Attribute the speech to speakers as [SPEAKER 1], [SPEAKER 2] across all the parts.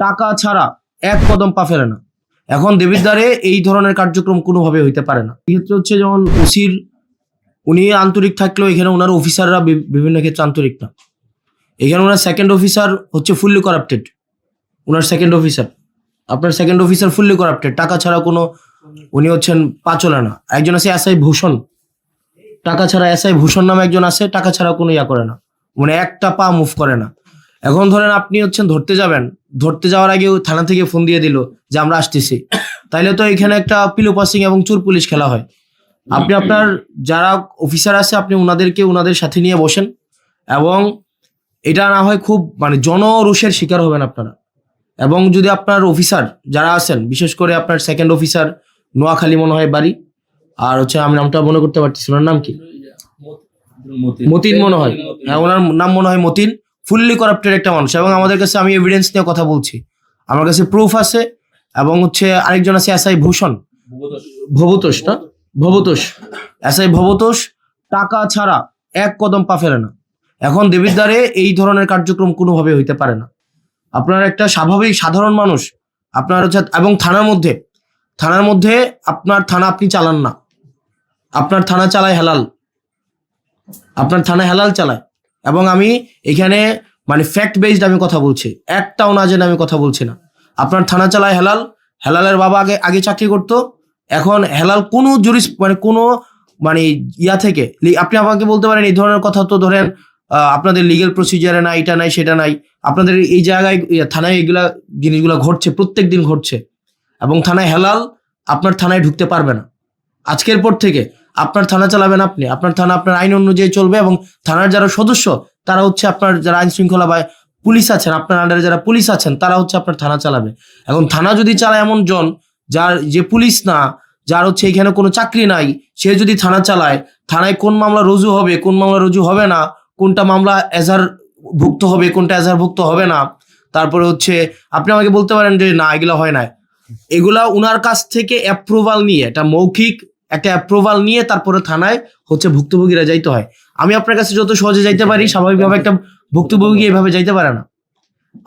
[SPEAKER 1] টাকা ছাড়া এক কদম পা ফেলে না। এখন দেবিদ্বারে এই ধরনের কার্যক্রম কোনোভাবে হইতে পারে না। এক্ষেত্রে হচ্ছে যেমন ওসির উনি আন্তরিক থাকলেও এখানে ওনার অফিসাররা বিভিন্ন ক্ষেত্রে আন্তরিক না। এখানে ওনার সেকেন্ড অফিসার হচ্ছে ফুললি করাপ্টেড। ওনার সেকেন্ড অফিসার, আপনার সেকেন্ড অফিসার ফুললি করাপ্টেড। টাকা ছাড়া কোনো, উনি হচ্ছেন পা চলে না। একজন আছে এসআই ভূষণ, টাকা ছাড়া এসআই ভূষণ নামে একজন আছে, টাকা ছাড়া কোনো ইয়া করে না, মানে একটা পা মুভ করে না। এখন ধরেন আপনি হচ্ছেন ধরতে যাবেন, ধরতে যাওয়ার আগে থানা থেকে ফোন দিয়ে দিল যে আমরা আসতেছি, তাইলে তো এখানে একটা পিলো পাসিং এবং চোর পুলিশ খেলা হয়। আপনি আপনার যারা অফিসার আছে আপনি ওনাদেরকে ওনাদের সাথে নিয়ে বসেন, এবং এটা না হয় খুব মানে জনরোষের শিকার হবেন আপনারা। এবং যদি আপনার অফিসার যারা আছেন, বিশেষ করে আপনার সেকেন্ড অফিসার নোয়াখালী মনে হয় বাড়ি, আর হচ্ছে আমি নামটা মনে করতে পারতেছি, ওনার নাম কি, মতিন মনে হয়, হ্যাঁ ওনার নাম মনে হয় মতিন। ফুললি করাপ্টেড একটা মানুষ, এবং আমাদের কাছে, আমি এভিডেন্স নিয়ে কথা বলছি, আমার কাছে প্রুফ আছে। এবং হচ্ছে আরেকজন আছে এসআই ভূষণ, ভবতোষ না, ভবতোষ, এসআই ভবতোষ টাকা ছাড়া এক কদম পা ফেলে না। এখন দেবিদ্বারে এই ধরনের কার্যক্রম কোনোভাবে হইতে পারে না। আপনার একটা স্বাভাবিক সাধারণ মানুষ আপনার হচ্ছে, এবং থানার মধ্যে আপনার থানা আপনি চালান না, আপনার থানা চালায় হেলাল, আপনার থানা হেলাল চালায়। এবং আমি এখানে মানে ফ্যাক্ট বেসড আমি কথা বলছি, একটাও না জেনে আমি কথা বলছি না। আপনার থানা চালায় হেলাল, হেলালের বাবা আগে চাকরি করতো, এখন হেলাল কোনো মানে কোনো মানে ইয়া থেকে আপনি আমাকে বলতে পারেন এই ধরনের কথা, তো ধরেন আপনাদের লিগেল প্রসিজারে না, এটা নাই সেটা নাই, আপনাদের এই জায়গায় থানায় এগুলা জিনিসগুলো ঘটছে, প্রত্যেক দিন ঘটছে। এবং থানায় হেলাল আপনার থানায় ঢুকতে পারবে না। আজকের পর থেকে আপনার থানা চালাবেন আপনি, আপনার থানা আপনার আইন অনুযায়ী চলবে, এবং থানার যারা সদস্য তারা হচ্ছে আপনার যারা আইন শৃঙ্খলা বা পুলিশ আছেন, আপনার আন্ডারে যারা পুলিশ আছেন তারা হচ্ছে আপনার থানা চালাবে। এখন থানা যদি চালায় এমন জন যার যে পুলিশ না, যার হচ্ছে এখানে কোনো চাকরি নাই, সে যদি থানা চালায়, থানায় কোন মামলা রুজু হবে, কোন মামলা রুজু হবে না, কোনটা মামলা এজাহার ভুক্ত হবে, কোনটা এজাহার ভুক্ত হবে না, তারপরে হচ্ছে আপনি আমাকে বলতে পারেন যে না এগুলা হয় না, এগুলা উনার কাছ থেকে অ্যাপ্রুভাল নিয়ে, এটা মৌখিক একটা অ্যাপ্রুভাল নিয়ে তারপরে থানায় হচ্ছে ভুক্তভোগীরা যাইতে হয়। আমি আপনার কাছে যত সহজে যাইতে পারি, স্বাভাবিকভাবে একটা ভুক্তভোগী এভাবে যাইতে পারে না।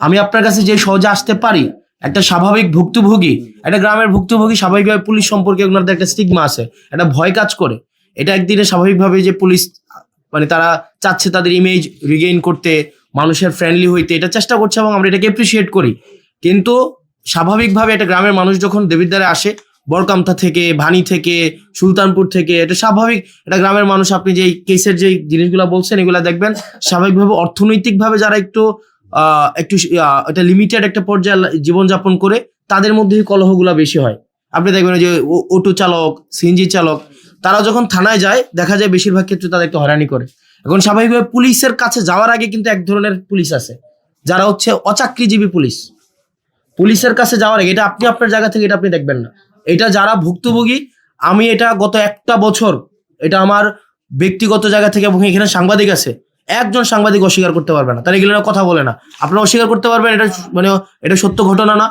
[SPEAKER 1] আমি আপনার কাছে যে সহজে আসতে পারি, একটা স্বাভাবিক ভুক্তভোগী, একটা গ্রামের ভুক্তভোগী, স্বাভাবিকভাবে পুলিশ সম্পর্কে ওনাদের একটা স্টিগমা আছে, একটা ভয় কাজ করে। এটা একদিনে স্বাভাবিকভাবে যে পুলিশ মানে তারা চাচ্ছে তাদের ইমেজ রিগেইন করতে, মানুষের ফ্রেন্ডলি হইতে, এটা চেষ্টা করছে, এবং আমরা এটাকে অ্যাপ্রিসিয়েট করি। কিন্তু স্বাভাবিকভাবে একটা গ্রামের মানুষ যখন দেবিদ্বারে আসে, বরকামথা থেকে, ভানি থেকে, সুলতানপুর থেকে, এটা স্বাভাবিক একটা গ্রামের মানুষ, আপনি যে কেসের যে জিনিসগুলো বলছেন এগুলা দেখবেন স্বাভাবিকভাবে অর্থনৈতিকভাবে যারা একটু এটা লিমিটেড একটা পর্যায়ে জীবনযাপন করে, তাদের মধ্যেই কলহগুলা বেশি হয়। আপনি দেখবেন যে অটো চালক, সিএনজি চালক, তারা যখন থানায় যায় দেখা যায় বেশিরভাগ ক্ষেত্রে তাদের একটু হয়রানি করে। এখন স্বাভাবিকভাবে পুলিশের কাছে যাওয়ার আগে কিন্তু এক ধরনের পুলিশ আছে যারা হচ্ছে অচাকরিজীবী পুলিশ, পুলিশের কাছে যাওয়ার আগে, এটা আপনি আপনার জায়গা থেকে এটা আপনি দেখবেন না, এটা যারা ভুক্তভোগী, আমি এটা গত একটা বছর এটা আমার ব্যক্তিগত জায়গা থেকে, এবং এখানে সাংবাদিক আছে, একজন সাংবাদিক অস্বীকার করতে পারবে না, তারা এগুলো কথা বলে না, আপনারা অস্বীকার করতে পারবেন, এটা মানে এটা সত্য ঘটনা না,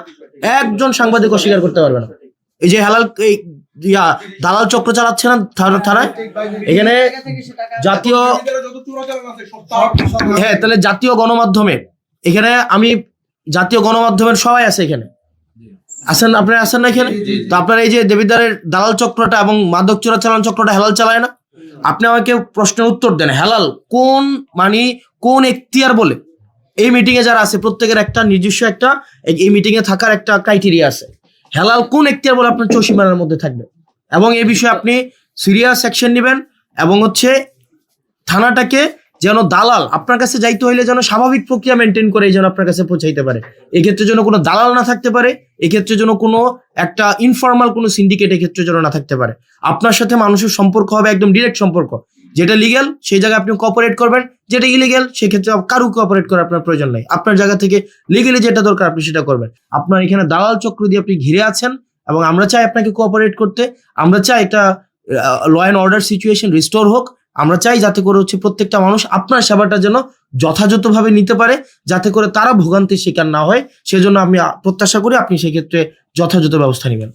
[SPEAKER 1] একজন সাংবাদিক অস্বীকার করতে পারবে না। এই যে হেলাল এই দালাল চক্র চালাচ্ছে না থানায়, এখানে জাতীয়, হ্যাঁ তাহলে জাতীয় গণমাধ্যমে, এখানে আমি জাতীয় গণমাধ্যমের সবাই আছে, এখানে আসেন, আপনারা আসেন না এখানে, তো আপনারা এই যে দেবিদ্বারের দালাল চক্রটা এবং মাদক চোরাচালান চক্রটা হেলাল চালায় না, আপনি আমাকে প্রশ্নের উত্তর দেন, হেলাল কোন মানে কোন এখতিয়ার বলে? এই মিটিং এ যারা আছে প্রত্যেকের একটা নিজস্ব একটা এই মিটিং এ থাকার একটা ক্রাইটেরিয়া আছে, হেলাল কোন এখতিয়ার বলে আপনার চৌসীমানার মধ্যে থাকবে? এবং এই বিষয়ে আপনি সিরিয়াস অ্যাকশন নেবেন, এবং হচ্ছে থানাটাকে যেন দালাল আপনার কাছে যাইতে হইলে যেন স্বাভাবিক প্রক্রিয়া মেনটেন করে যেন আপনার কাছে পৌঁছাইতে পারে, এক্ষেত্রে যেন কোনো দালাল না থাকতে পারে, এক্ষেত্রে যেন কোনো একটা ইনফর্মাল কোনো সিন্ডিকেট এক্ষেত্রে যেন না থাকতে পারে। আপনার সাথে মানুষের সম্পর্ক হবে একদম ডিরেক্ট সম্পর্ক, যেটা লিগ্যাল সেই জায়গায় আপনি কোঅপারেট করবেন, যেটা ইলিগ্যাল সেক্ষেত্রে কারো কোঅপারেট করার আপনার প্রয়োজন নাই, আপনার জায়গা থেকে লিগ্যালি যেটা দরকার আপনি সেটা করবেন। আপনার এখানে দালাল চক্র দিয়ে আপনি ঘিরে আছেন, এবং আমরা চাই আপনাকে কোঅপারেট করতে, আমরা চাই একটা law and order situation restore হোক, আমরা চাই যাতে করে হচ্ছে প্রত্যেকটা মানুষ আপনার সেবাটা যেন যথাযথভাবে নিতে পারে, যাতে করে তারা ভোগান্তির শিকার না হয়, সেজন্য আমি প্রত্যাশা করি আপনি সেক্ষেত্রে যথাযথ ব্যবস্থা নেবেন।